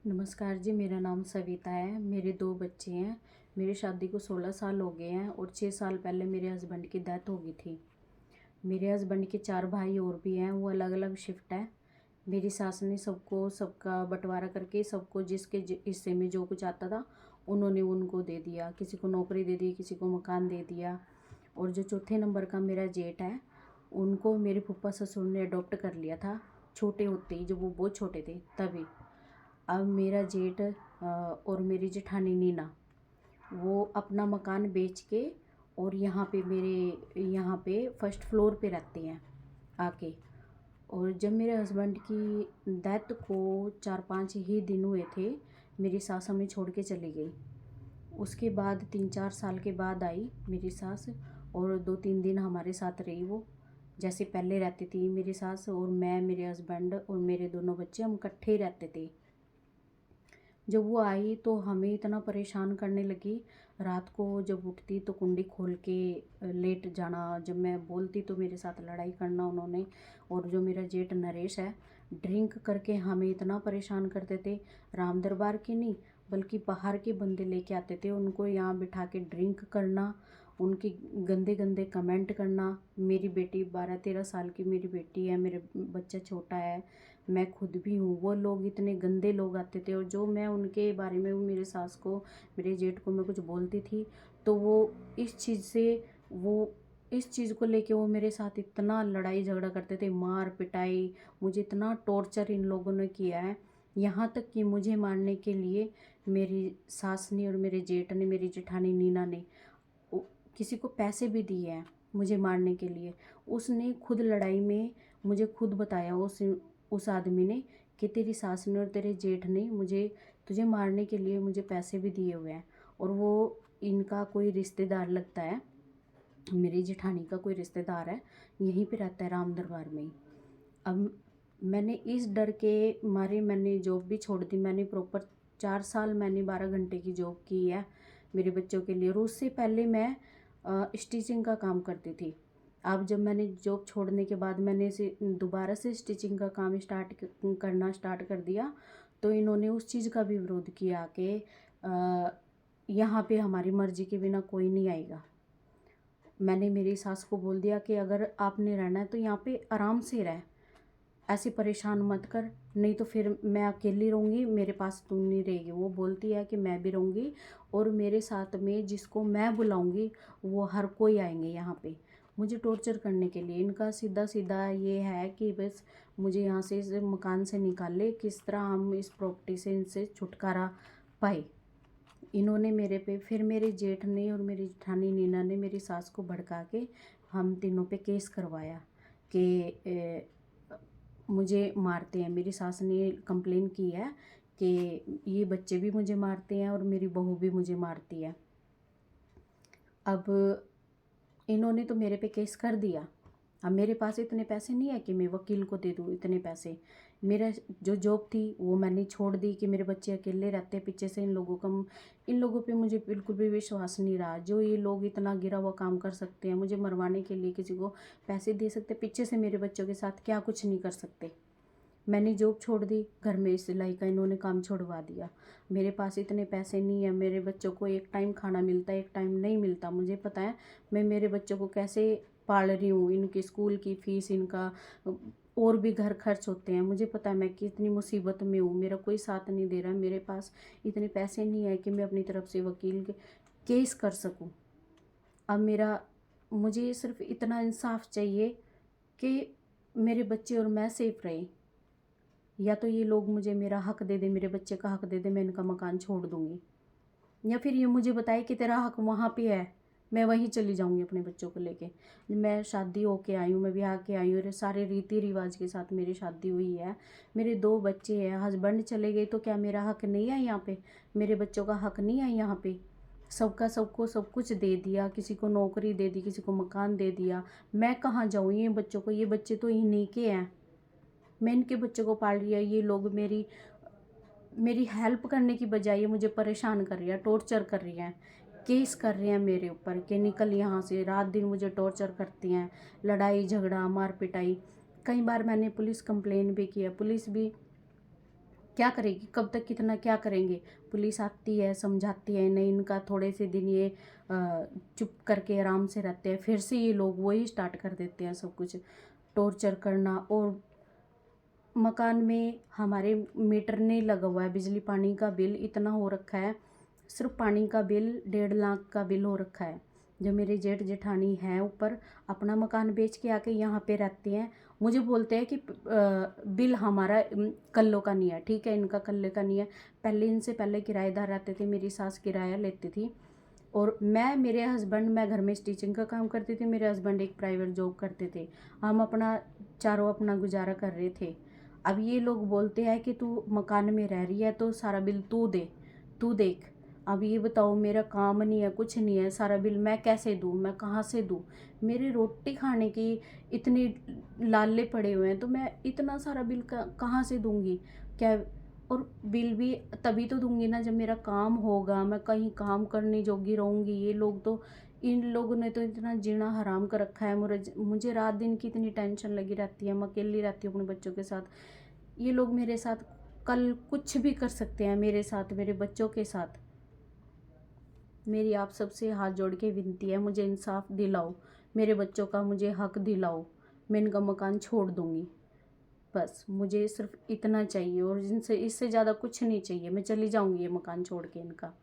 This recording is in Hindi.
नमस्कार जी, मेरा नाम सविता है। मेरे 2 बच्चे हैं। मेरी शादी को 16 साल हो गए हैं और 6 साल पहले मेरे हस्बैंड की डेथ हो गई थी। मेरे हस्बैंड के 4 भाई और भी हैं, वो अलग-अलग शिफ्ट हैं। मेरी सास ने सबको सबका बँटवारा करके सबको जिसके हिस्से में जो कुछ आता था, उन्होंने उनको दे दिया। किसी को नौकरी दे दी, किसी को मकान दे दिया। और जो चौथे नंबर का मेरा जेठ है, उनको मेरे फूफा ससुर ने अडॉप्ट कर लिया था, छोटे होते ही, जब वो बहुत छोटे थे तभी। अब मेरा जेठ और मेरी जेठानी नीना, वो अपना मकान बेच के और यहाँ पे मेरे यहाँ पे फर्स्ट फ्लोर पे रहते हैं आके। और जब मेरे हस्बैंड की डेथ को 4-5 ही दिन हुए थे, मेरी सास हमें छोड़ के चली गई। उसके बाद 3-4 साल के बाद आई मेरी सास, और 2-3 दिन हमारे साथ रही वो। जैसे पहले रहती थी मेरी सास और मैं, मेरे हस्बैंड और मेरे दोनों बच्चे, हम इकट्ठे ही रहते थे। जब वो आई तो हमें इतना परेशान करने लगी। रात को जब उठती तो कुंडी खोल के लेट जाना, जब मैं बोलती तो मेरे साथ लड़ाई करना उन्होंने। और जो मेरा जेठ नरेश है, ड्रिंक करके हमें इतना परेशान करते थे। राम दरबार के नहीं, बल्कि बाहर के बंदे लेके आते थे, उनको यहाँ बिठा के ड्रिंक करना, उनकी गंदे गंदे कमेंट करना। मेरी बेटी 12-13 साल की मेरी बेटी है, मेरे बच्चा छोटा है, मैं खुद भी हूँ। वो लोग इतने गंदे लोग आते थे, और जो मैं उनके बारे में, मेरे सास को, मेरे जेठ को मैं कुछ बोलती थी तो वो इस चीज़ से वो इस चीज़ को लेके वो मेरे साथ इतना लड़ाई झगड़ा करते थे, मार पिटाई। मुझे इतना टॉर्चर इन लोगों ने किया है, यहाँ तक कि मुझे मारने के लिए मेरी सास ने और मेरे जेठ ने, मेरी जेठानी नीना ने किसी को पैसे भी दिए हैं मुझे मारने के लिए। उसने खुद लड़ाई में मुझे खुद बताया, उस आदमी ने, कि तेरी सास ने और तेरे जेठ ने मुझे, तुझे मारने के लिए मुझे पैसे भी दिए हुए हैं। और वो इनका कोई रिश्तेदार लगता है, मेरी जेठानी का कोई रिश्तेदार है, यहीं पे रहता है राम दरबार में ही। अब मैंने इस डर के मारे मैंने जॉब भी छोड़ दी। मैंने प्रॉपर 4 साल मैंने 12 घंटे की जॉब की है मेरे बच्चों के लिए। और उससे पहले मैं स्टिचिंग का काम करती थी। अब जब मैंने जॉब छोड़ने के बाद मैंने इसे दोबारा से स्टिचिंग का काम करना स्टार्ट कर दिया, तो इन्होंने उस चीज़ का भी विरोध किया कि यहाँ पे हमारी मर्ज़ी के बिना कोई नहीं आएगा। मैंने मेरी सास को बोल दिया कि अगर आपने रहना है तो यहाँ पे आराम से रह, ऐसे परेशान मत कर, नहीं तो फिर मैं अकेली रहूँगी, मेरे पास तुम नहीं रहेगी। वो बोलती है कि मैं भी रहूँगी, और मेरे साथ में जिसको मैं बुलाऊँगी वो हर कोई आएंगे यहाँ पे मुझे टॉर्चर करने के लिए। इनका सीधा सीधा ये है कि बस मुझे यहाँ से, इस मकान से निकाले, किस तरह हम इस प्रॉपर्टी से इनसे छुटकारा पाए। इन्होंने मेरे पे, फिर मेरे जेठ ने और मेरी जेठानी नीना ने मेरी सास को भड़का के हम तीनों पे केस करवाया कि मुझे मारते हैं। मेरी सास ने कंप्लेन की है कि ये बच्चे भी मुझे मारते हैं और मेरी बहू भी मुझे मारती है। अब इन्होंने तो मेरे पे केस कर दिया। अब मेरे पास इतने पैसे नहीं है कि मैं वकील को दे दूँ इतने पैसे। मेरा जो जॉब थी वो मैंने छोड़ दी कि मेरे बच्चे अकेले रहते हैं पीछे से। इन लोगों पे मुझे बिल्कुल भी विश्वास नहीं रहा। जो ये लोग इतना गिरा हुआ काम कर सकते हैं, मुझे मरवाने के लिए किसी को पैसे दे सकते, पीछे से मेरे बच्चों के साथ क्या कुछ नहीं कर सकते। मैंने जॉब छोड़ दी, घर में सिलाई का इन्होंने काम छोड़वा दिया। मेरे पास इतने पैसे नहीं है, मेरे बच्चों को एक टाइम खाना मिलता है, एक टाइम नहीं मिलता। मुझे पता है मैं मेरे बच्चों को कैसे पाल रही हूँ, इनकी स्कूल की फ़ीस, इनका और भी घर खर्च होते हैं। मुझे पता है मैं कितनी मुसीबत में हूँ, मेरा कोई साथ नहीं दे रहा है। मेरे पास इतने पैसे नहीं है कि मैं अपनी तरफ से वकील के केस कर सकूँ। अब मुझे सिर्फ इतना इंसाफ चाहिए कि मेरे बच्चे और मैं सेफ रहें। या तो ये लोग मुझे मेरा हक दे दे, मेरे बच्चे का हक दे दे, मैं इनका मकान छोड़ दूँगी। या फिर ये मुझे बताए कि तेरा हक वहाँ पे है, मैं वहीं चली जाऊँगी अपने बच्चों को लेके। मैं शादी होके आई हूँ, मैं ब्याह के आई हूँ, सारे रीति रिवाज के साथ मेरी शादी हुई है। मेरे 2 बच्चे हैं, हस्बैंड चले गए तो क्या मेरा हक नहीं है यहाँ पे? मेरे बच्चों का हक नहीं है यहाँ पे? सबका सबको सब कुछ दे दिया, किसी को नौकरी दे दी, किसी को मकान दे दिया। मैं कहाँ जाऊँ ये बच्चों को? ये बच्चे तो इन्हीं के हैं, मैं इनके बच्चों को पाल रही है। ये लोग मेरी मेरी हेल्प करने की बजाय ये मुझे परेशान कर रही है, टॉर्चर कर रही हैं, केस कर रहे हैं मेरे ऊपर कि निकल यहाँ से। रात दिन मुझे टॉर्चर करती हैं, लड़ाई झगड़ा मार पिटाई। कई बार मैंने पुलिस कंप्लेन भी किया, पुलिस भी क्या करेगी, कब तक कितना क्या करेंगे। पुलिस आती है, समझाती है, नहीं इनका थोड़े से दिन ये चुप करके आराम से रहते हैं, फिर से ये लोग वही स्टार्ट कर देते हैं सब कुछ टॉर्चर करना। और मकान में हमारे मीटर नहीं लगा हुआ है, बिजली पानी का बिल इतना हो रखा है, सिर्फ पानी का बिल 1.5 लाख का बिल हो रखा है। जो मेरे जेठ जेठानी हैं ऊपर, अपना मकान बेच के आके यहाँ पे रहते हैं, मुझे बोलते हैं कि बिल हमारा कल्लो का नहीं है। ठीक है, इनका कल्ले का नहीं है। पहले इनसे पहले किराएदार रहते थे, मेरी सास किराया लेती थी, और मेरे हस्बैंड, मैं घर में स्टिचिंग का काम करती थी, मेरे हस्बैंड एक प्राइवेट जॉब करते थे। हम अपना चारों अपना गुजारा कर रहे थे। अब ये लोग बोलते हैं कि तू मकान में रह रही है तो सारा बिल तू दे, तू देख। अब ये बताओ, मेरा काम नहीं है, कुछ नहीं है, सारा बिल मैं कैसे दूँ, मैं कहाँ से दूँ। मेरी रोटी खाने की इतनी लाले पड़े हुए हैं, तो मैं इतना सारा बिल कहाँ से दूँगी क्या। और बिल भी तभी तो दूंगी ना जब मेरा काम होगा, मैं कहीं काम करने जोगी रहूँगी। ये लोग तो, इन लोगों ने तो इतना जीना हराम कर रखा है। मुझे रात दिन की इतनी टेंशन लगी रहती है, मैं अकेली रहती हूँ अपने बच्चों के साथ। ये लोग मेरे साथ कल कुछ भी कर सकते हैं, मेरे साथ, मेरे बच्चों के साथ। मेरी आप सबसे हाथ जोड़ के विनती है, मुझे इंसाफ दिलाओ, मेरे बच्चों का मुझे हक दिलाओ। मैं इनका मकान छोड़ दूँगी, बस मुझे सिर्फ इतना चाहिए, और इनसे इससे ज़्यादा कुछ नहीं चाहिए। मैं चली जाऊँगी ये मकान छोड़ के इनका।